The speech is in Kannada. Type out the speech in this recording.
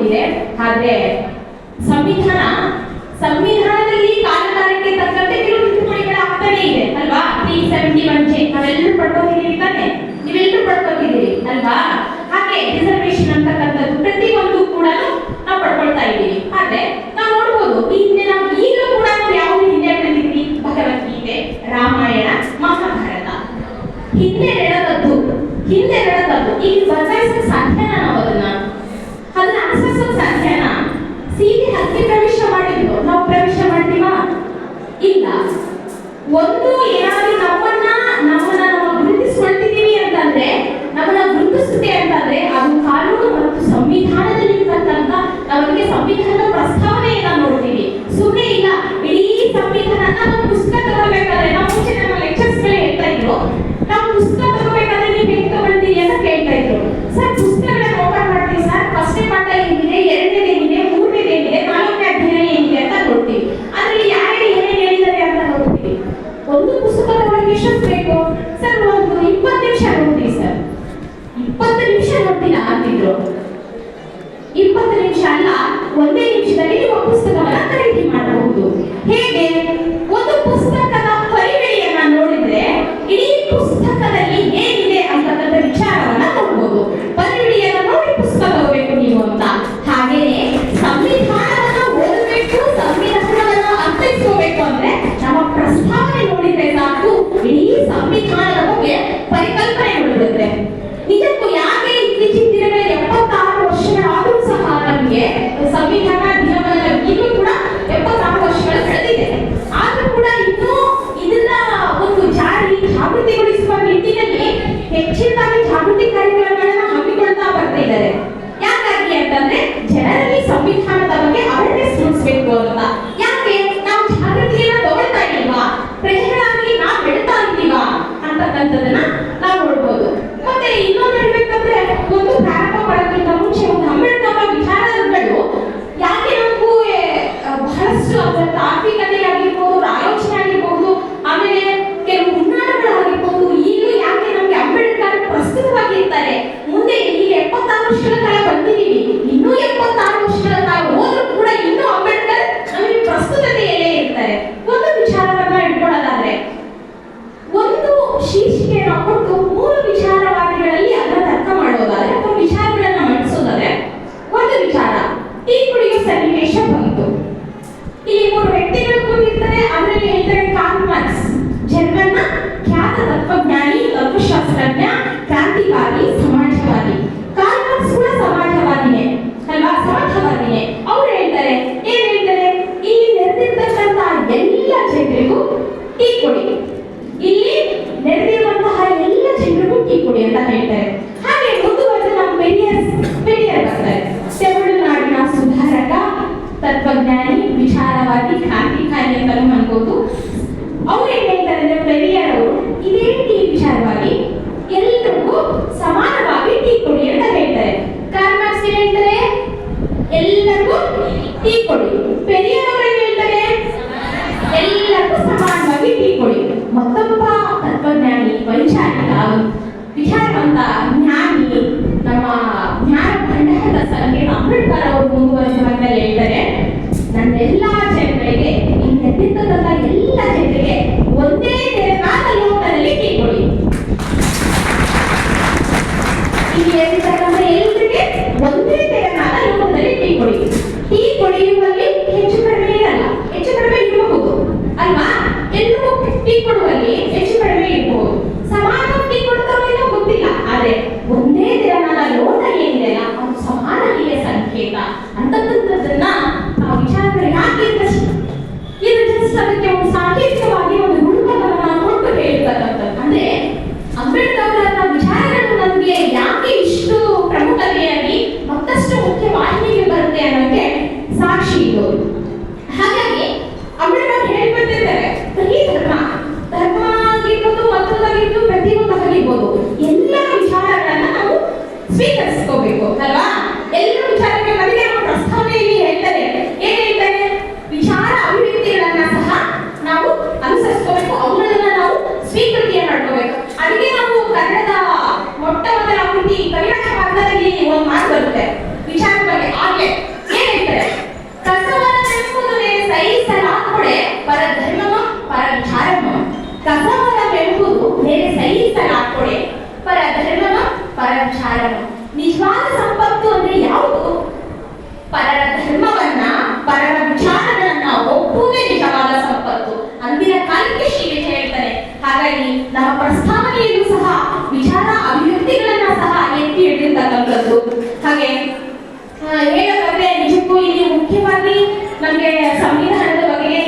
ಕೊಟ್ಟಿದೆ. ಆದ್ರೆ ಸಂವಿಧಾನದಲ್ಲಿ ಕಾಲಕಾಲಕ್ಕೆ ತಕ್ಕಂತೆ ಕೆಲವು ತಿದ್ದುಪಡಿಗಳು ಆಗ್ತಾನೆ ಇದೆ ಅಲ್ವಾ. 371 ಚೇಂಜ್ ನಾವೆಲ್ಲರೂ ಪಡ್ಕೊಂಡಿದ್ದೀವಿ ತಾನೆ, ನೀವೆಲ್ಲರೂ ಪಡ್ಕೊಂಡಿದ್ದೀರಿ ಅಲ್ವಾ. ಹಾಗೆ ರಿಸರ್ವೇಶನ್ ಅಂತಕ್ಕಂಥದ್ದು ಪ್ರತಿಯೊಂದು ಕೂಡ ನಾವು ಪಡ್ಕೊಳ್ತಾ ಇದ್ದೀವಿ. ಆದ್ರೆ ನಾವು ನೋಡ್ಬೋದು ಹಿಂದೆ ನಾವು ಈಗಲೂ ಕೂಡ ನಾವು ಯಾವ ಹಿಂದೆ ಬಂದಿದ್ದೀವಿ, ಭಗವದ್ಗೀತೆ, ರಾಮಾಯಣ, ಮಹಾಭಾರತ ಹಿಂದೆ ನಡೆದದ್ದು ಈಗ ಬದಲಾಯಿಸಕ್ಕೆ ಸಾಧ್ಯನಾ? ನಾವು ಅದನ್ನ ಅನುಸರಿಸೋಕೆ ಸಾಧ್ಯನಾ? ಸೀದೆ ಹತ್ತಿ ಪ್ರವೇಶ ಮಾಡಿದ್ರು ನಾವು ಪ್ರವೇಶ ಮಾಡ್ತೀವಾ? ಇಲ್ಲ. ಒಂದು ಏನಾದ್ರೂ ನಮ್ಮ ಗುರುತಿಸ್ಕೊಳ್ತಿದ್ದೀವಿ ಅಂತಂದ್ರೆ, ನಮ್ಮನ್ನ ಗುರುತಿಸುತ್ತೆ ಅಂತಂದ್ರೆ ಅದು ಕಾನೂನು ಮತ್ತು ಸಂವಿಧಾನದಲ್ಲಿ ಇರ್ತಕ್ಕಂಥ ನಮಗೆ ಸಂವಿಧಾನದ ಪ್ರಸ್ತಾವನೆಯನ್ನ ನೋಡ್ತೀವಿ. ಸುಮ್ಮನೆ ಇಲ್ಲ ಇಡೀ ಸಂವಿಧಾನ ನಾವು ಪುಸ್ತಕ ತಗೋಬೇಕಾದ್ರೆ, ನಾವು ಮುಂಚೆ ನಮ್ಮ ಲೆಕ್ಚರ್ಸ್ಗಳೇ ಹೇಳ್ತಾ ಇದ್ರು, ನಾವು ಪುಸ್ತಕ ತಗೋಬೇಕಾದ್ರೆ ನೀವು ಹೇಗೆ ತಗೊಳ್ತೀರಿ ಅಂತ ಕೇಳ್ತಾ ಇದ್ರು. ಸರ್ ಪುಸ್ತಕಗಳನ್ನ ಓಪನ್ ಮಾಡ್ತೀವಿ ಸರ್, ಫಸ್ಟ್ನೇ ಪಾಠ ಏನಿದೆ, ಎರಡನೇದು ಏನಿದೆ, ಮೂರನೇದು ಏನಿದೆ, ನಾಲ್ಕನೇ ಅಧ್ಯಾಯ ಏನಿದೆ ಅಂತ ನೋಡ್ತೀವಿ. ಅದ್ರಲ್ಲಿ ಯಾರು ಏನೇನು ಹೇಳಿದ್ದಾರೆ ಅಂತ ನೋಡ್ತೀವಿ. ಒಂದು ಪುಸ್ತಕ ತಗೊಳ್ಳೋಕೆ ಎಷ್ಟು ಬೇಕು ಸರ್? ಒಂದು 20 ನಿಮಿಷ ನೋಡ್ತೀವಿ ಸರ್. 20 ನಿಮಿಷ ನೋಡ್ತೀರಾ ಅಂತಿದ್ರು. 20 ನಿಮಿಷ ಅಲ್ಲ, ಒಂದೇ ನಿಮಿಷದಲ್ಲಿ ನೀವು ಪುಸ್ತಕವನ್ನ ಖರೀದಿ ಮಾಡಬಹುದು. ಹೇಗೆ? ಒಂದು ಪುಸ್ತಕದ ಪರಿವೆಯನ್ನ ನೋಡಿದ್ರೆ ಇಡೀ ಪುಸ್ತಕದಲ್ಲಿ ಏನಿದೆ ಅಂತಕ್ಕಂಥ ವಿಚಾರವನ್ನ ನೋಡ್ಬೋದು. ಪರಿವೆಯನ್ನ ನೋಡಿ ಪುಸ್ತಕ ತಗೋಬೇಕು ನೀವು ಅಂತ. ಹಾಗೆಯೇ ಸಂವಿಧಾನವನ್ನ ಓದಬೇಕು, ಸಂವಿಧಾನವನ್ನ ಅರ್ಥೈಸ್ಕೋಬೇಕು ಅಂದ್ರೆ ನಮ್ಮ ಪ್ರಸ್ತಾವನೆ ನೋಡಿದ್ರೆ ಸಾಕು, ಇಡೀ ಸಂವಿಧಾನದ ಬಗ್ಗೆ ಪರಿಕಲ್ಪನೆ ನೋಡಿರುತ್ತೆ. ನಿಜಕ್ಕೂ ಯಾಕೆ ಇತ್ತೀಚಿನ ದಿನಗಳಲ್ಲಿ 76 ವರ್ಷಗಳಾದರೂ ಸಹ ನಮಗೆ ಸಂವಿಧಾನ ದಿನವನ್ನ ಇನ್ನೂ ಕೂಡ 76 ವರ್ಷಗಳು ಕಳೆದಿದೆ. ಆದ್ರೂ ಕೂಡ ಇನ್ನೂ ಇದನ್ನ ಒಂದು ಜಾಗೃತಿಗೊಳಿಸುವ ನಿಟ್ಟಿನಲ್ಲಿ ಹೆಚ್ಚಿನದಾಗಿ ಜಾಗೃತಿ ಕಾರ್ಯಕ್ರಮಗಳನ್ನ ಹಮ್ಮಿಕೊಳ್ತಾ ಬರ್ತಾ ಇದ್ದಾರೆ. ಯಾಕಾಗಿ ಅಂತಂದ್ರೆ ಜನರಲ್ಲಿ ಸಂವಿಧಾನದ ಬಗ್ಗೆ ಅವೇರ್ನೆಸ್ ಮೂಡಿಸಬೇಕು ಅಂತ. ಯಾಕೆ ನಾವು ಜಾಗೃತಿಯನ್ನ ತಗೊಳ್ತಾ ಇಲ್ವಾ, ಪ್ರಜೆಗಳಾಗಿ ನಾವು ಬೆಳ್ತಾ ಇದ್ದೀವಾ ಅಂತಕ್ಕಂಥದನ್ನ ನಾವು ನೋಡ್ಬೋದು. ಮತ್ತೆ ಇನ್ನೊಂದು ಹೇಳ್ಬೇಕಂದ್ರೆ, ಒಂದು ಪ್ರಾರಂಭ ಮಾಡೋಕ್ಕಿಂತ ಮುಂಚೆ ಒಂದು ಅಂಬೇಡ್ಕರ್ ವಿಚಾರಗಳು ಯಾಕೆ ನಮಗೂ ಬಹಳಷ್ಟು ತಾರ್ಕಿಕತೆ ಆಗಿರ್ಬೋದು, ಆಲೋಚನೆ ಆಗಿರ್ಬೋದು, ಆಮೇಲೆ ಕೆಲವು ಹುನ್ನಾರಗಳಾಗಿರ್ಬೋದು, ಈಗಲೂ ಯಾಕೆ ನಮ್ಗೆ ಅಂಬೇಡ್ಕರ್ ಪ್ರಸ್ತುತವಾಗಿರ್ತಾರೆ. ಮುಂದೆ ಈಗ 76 ವರ್ಷಗಳ ಕಾಲ ಬಂದಿದ್ದೀವಿ, ಇನ್ನೂ 76 ವರ್ಷಗಳ ಕಾಲ ಹೋದ್ರೂ ಕೂಡ ಇನ್ನೂ ಅಂಬೇಡ್ಕರ್ ನಮಗೆ ಪ್ರಸ್ತುತತೆಯಲ್ಲೇ ಇರ್ತಾರೆ. ಒಂದು ವಿಚಾರವನ್ನ ಇಟ್ಕೊಳ್ಳೋದಾದ್ರೆ, ಒಂದು ಶೀರ್ಷಿಕೆಯನ್ನು ಕೊಟ್ಟು 3 ವಿಚಾರವಾದಿಗಳಲ್ಲಿ ಅದನ್ನ ತರ್ಕ ಮಾಡೋದಾದ್ರೆ ಅಥವಾ ವಿಚಾರಗಳನ್ನ ಮಂಡಿಸೋದಾದ್ರೆ, ಒಂದು ವಿಚಾರ ಟೀ ಕುಡಿಯೋ ಸನ್ನಿವೇಶ ಬಂತು. ಇಲ್ಲಿ 3 ವ್ಯಕ್ತಿಗಳು ಕೂತಿರ್ತಾರೆ. ಅದರಲ್ಲಿ ಹೇಳ್ತಾರೆ ಕಾರ್ಲ್ ಮಾರ್ಕ್ಸ್, ಜರ್ಮನ್ನ ಖ್ಯಾತ ತತ್ವಜ್ಞಾನಿ, ತತ್ವಶಾಸ್ತ್ರಜ್ಞ, ಕ್ರಾಂತಿಕಾರಿ, ಸಮಾಜವಾದಿ. ಕಾರ್ಲ್ ಮಾರ್ಕ್ಸ್ ಕೂಡ ಸಮಾಜವಾದಿನೇ ಅಲ್ವಾ, ಸಮಾಜವಾದಿನೇ. ಅವ್ರು ಹೇಳ್ತಾರೆ, ಏನ್ ಹೇಳ್ತಾರೆ? ಇಲ್ಲಿ ನೆರೆದಿರ್ತಕ್ಕಂಥ ಎಲ್ಲ ಜನರಿಗೂ ಟೀ ಕೊಡಿ, ಇಲ್ಲಿ ನೆರೆದಿರುವಂತಹ ಎಲ್ಲ ಜನರಿಗೂ ಟೀ ಕೊಡಿ ಅಂತ ಹೇಳ್ತಾರೆ. ಹಾಗೆ ಮುಂದುವರೆದು ನಮ್ಮ ಪೆರಿಯರ್ ಬರ್ತಾರೆ. ತಮಿಳುನಾಡಿನ ಸುಧಾರಕ, ತತ್ವಜ್ಞಾನಿ, ವಿಚಾರವಾದಿ, ಕ್ರಾಂತಿಕಾರಿ ಅಂತಲೂ ಅನ್ಬೋದು. ಅವ್ರು ಏನ್ ಹೇಳ್ತಾರೆ ಅಂದ್ರೆ, ಪೆರಿಯರ್ ಅವರು ಇದೇ ಟೀ ವಿಚಾರವಾಗಿ ಎಲ್ಲರಿಗೂ ಸಮಾನವಾಗಿ ಟೀ ಕೊಡಿ ಅಂತ ಹೇಳ್ತಾರೆ. ಕಾರ್ಲ್ ಮಾರ್ಕ್ಸ್ ಏನ್ ಹೇಳ್ತಾರೆ? ಎಲ್ಲರಿಗೂ ಟೀ ಕೊಡಿ. ಪೆರಿಯರ್ ಅವರು ಏನ್ ಹೇಳ್ತಾರೆ? ಎಲ್ಲರಿಗೂ ಸಮಾನವಾಗಿ ಟೀ ಕೊಡಿ. ಮತ್ತೊಬ್ಬ ತತ್ವಜ್ಞಾನಿ, ವೈಚಾರಿಕ, ವಿಚಾರವಂತ, ಜ್ಞಾನಿ, ನಮ್ಮ ಜ್ಞಾನ ಭಂಡಾರದ ಸಂಖ್ಯೆ ಅಂಬೇಡ್ಕರ್ ಅವರು ಮುಂದುವರೆಸುವಂತ ಹೇಳ್ತಾರೆ, ನನ್ನೆಲ್ಲ ಜನಗಳಿಗೆ, ಇನ್ನೆದ್ದಿರ್ತಕ್ಕಂಥ ಎಲ್ಲ ಜನರಿಗೆ ಒಂದೇ ತೆರೆನಾದ ಲೋಕದಲ್ಲಿ ಟೀ ಕೊಡಿ. ಇಲ್ಲಿ ಎದ್ದಿರ್ತಕ್ಕಂಥ ಎಲ್ಲರಿಗೆ ಒಂದೇ ತೆರೆನಾದ ಲೋಕದಲ್ಲಿ ಟೀ ಕೊಡಿ. ಟೀ ಕುಡಿಯುವಲ್ಲಿ ಹೆಚ್ಚು ಕಡಿಮೆ ಇರಲ್ಲ, ಹೆಚ್ಚು ಕಡಿಮೆ ಇರಬಹುದು ಅಲ್ವಾ. ಎಲ್ಲರೂ ಟೀ ಕೊಡುವಲ್ಲಿ ಹೆಚ್ಚು ಕಡಿಮೆ ಇರಬಹುದು. ಸಮಾನ ಟೀ ಕೊಡ್ತಾರೋ ಏನೋ ಗೊತ್ತಿಲ್ಲ, ಆದ್ರೆ ಒಂದೇ ತೆರನಾದ ಲೋಟ ಏನಿದೆ ಅದು ಸಮಾನತೆಯ ಸಂಕೇತ ಅಂತಕ್ಕಂಥದ್ದನ್ನ ನಾವು ವಿಚಾರಗಳು ಯಾಕೆ ಇದು ಜಸ್ಟ್ ಅದಕ್ಕೆ ಒಂದು ಸಾಂಕೇತಿಕವಾಗಿ ಒಂದು ಗುಣಗಳನ್ನು ಕೊಟ್ಟು ಹೇಳ್ತಕ್ಕಂಥದ್ದು. ಅಂದ್ರೆ ಅಂಬೇಡ್ಕರ್ ಅವರ ವಿಚಾರಗಳು ನಮಗೆ ಯಾಕೆ ಇಷ್ಟು ಪ್ರಮುಖತೆಯಾಗಿ ಮತ್ತಷ್ಟು ಮುಖ್ಯವಾಹಿನಿಗೆ ಬರುತ್ತೆ ಅನ್ನೋಕ್ಕೆ ಸಾಕ್ಷಿ ಇದು. ಹಾಗಾಗಿ ಅಂಬೇಡ್ಕರ್ ಹೇಳ್ಬಿಟ್ಟಿದ್ದಾರೆ, ಈ ಧರ್ಮ ಆಗಿರ್ಬೋದು, ಮತ್ತೊಂದಾಗಿರ್ಬೋದು, ಪ್ರತಿಯೊಂದು ಆಗಿರ್ಬೋದು, ಎಲ್ಲ ವಿಚಾರಗಳನ್ನ ನಾವು ಸ್ವೀಕರಿಸ್ಕೋಬೇಕು ಅಲ್ವಾ. ಎಲ್ಲ ವಿಚಾರಗಳ ಬಗ್ಗೆ ನಮ್ಮ ಪ್ರಸ್ತಾವನೆಯಲ್ಲಿ ಹೇಳ್ತಾರೆ. ಏನ್ ಹೇಳ್ತಾರೆ? ವಿಚಾರ ಅಭಿವ್ಯಕ್ತಿಗಳನ್ನ ಸಹ ನಾವು ಅನುಸರಿಸ್ಕೋಬೇಕು, ಅವುಗಳನ್ನ ನಾವು ಸ್ವೀಕೃತಿಯ ಮಾಡ್ಕೋಬೇಕು. ಅದಕ್ಕೆ ನಾವು ಕನ್ನಡದ ಮೊಟ್ಟ ಮೊದಲ ಕೃತಿ ಕವಿರಾಜ ಮಾರ್ಗದಲ್ಲಿ ಒಂದು ಮಾತು ಬರುತ್ತೆ ವಿಚಾರದ ಬಗ್ಗೆ. ಆಗ್ಲೇ ಬೇರೆ ಸೈನ್ಸಲ್ಲಿ ಹಾಕೊಡೆ. ಪರಧರ್ಮ ಪರಚಾರಣ. ನಿಜವಾದ ಸಂಪತ್ತು ಅಂದ್ರೆ ಯಾವುದು? ಪರರ ಧರ್ಮವನ್ನ, ಪರರ ವಿಚಾರಗಳನ್ನ ಒಪ್ಪುವುದೇ ನಿಜವಾದ ಸಂಪತ್ತು. ಅಂದಿನ ಕಾಲಕ್ಕೆ ಶ್ರೀ ವಿಜಯ ಹೇಳ್ತಾರೆ. ಹಾಗಾಗಿ ನಮ್ಮ ಪ್ರಸ್ತಾವನೆಯಲ್ಲೂ ಸಹ ವಿಚಾರ ಅಭಿವ್ಯಕ್ತಿಗಳನ್ನ ಸಹ ಎತ್ತಿ ಹಿಡಿದಿರ್ತಕ್ಕಂಥದ್ದು. ಹಾಗೆ ಹೇಳೋದಾದ್ರೆ ನಿಜಕ್ಕೂ ಇಲ್ಲಿ ಮುಖ್ಯವಾಗಿ ನಮಗೆ ಸಂವಿಧಾನದ ಬಗ್ಗೆ